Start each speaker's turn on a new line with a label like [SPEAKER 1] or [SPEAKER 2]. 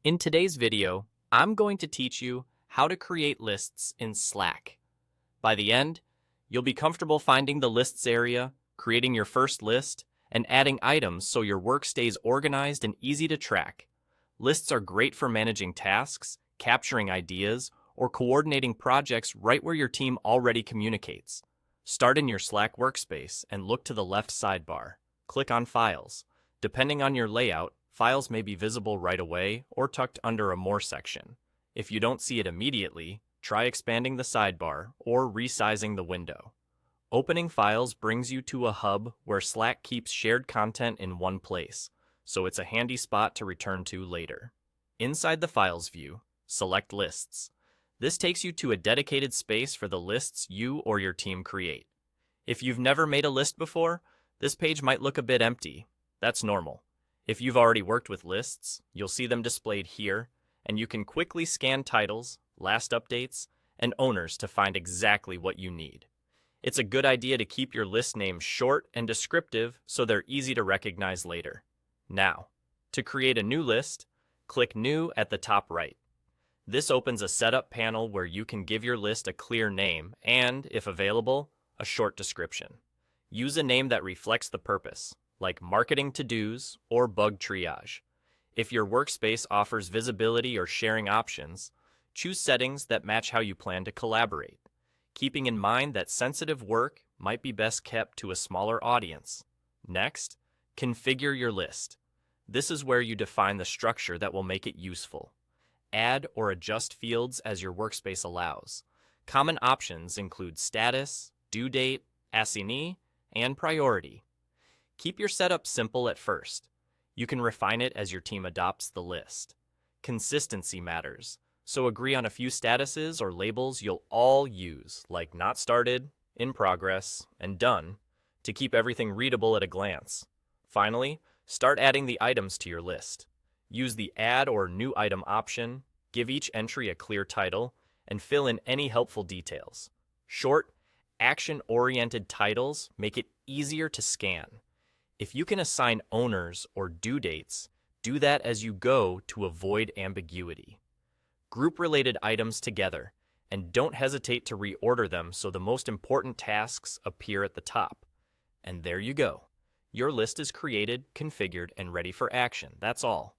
[SPEAKER 1] In today's video, I'm going to teach you how to create lists in Slack. By the end, you'll be comfortable finding the lists area, creating your first list, and adding items so your work stays organized and easy to track. Lists are great for managing tasks, capturing ideas, or coordinating projects right where your team already communicates. Start in your Slack workspace and look to the left sidebar. Click on Files. Depending on your layout, files may be visible right away or tucked under a More section. If you don't see it immediately, try expanding the sidebar or resizing the window. Opening files brings you to a hub where Slack keeps shared content in one place, so it's a handy spot to return to later. Inside the Files view, select Lists. This takes you to a dedicated space for the lists you or your team create. If you've never made a list before, this page might look a bit empty. That's normal. If you've already worked with lists, you'll see them displayed here, and you can quickly scan titles, last updates, and owners to find exactly what you need. It's a good idea to keep your list names short and descriptive so they're easy to recognize later. Now, to create a new list, click New at the top right. This opens a setup panel where you can give your list a clear name and, if available, a short description. Use a name that reflects the purpose, like Marketing To-Dos or Bug Triage. If your workspace offers visibility or sharing options, choose settings that match how you plan to collaborate, keeping in mind that sensitive work might be best kept to a smaller audience. Next, configure your list. This is where you define the structure that will make it useful. Add or adjust fields as your workspace allows. Common options include status, due date, assignee, and priority. Keep your setup simple at first. You can refine it as your team adopts the list. Consistency matters, so agree on a few statuses or labels you'll all use, like Not Started, In Progress, and Done, to keep everything readable at a glance. Finally, start adding the items to your list. Use the Add or New Item option, give each entry a clear title, and fill in any helpful details. Short, action-oriented titles make it easier to scan. If you can assign owners or due dates, do that as you go to avoid ambiguity. Group related items together, and don't hesitate to reorder them so the most important tasks appear at the top. And there you go. Your list is created, configured, and ready for action. That's all.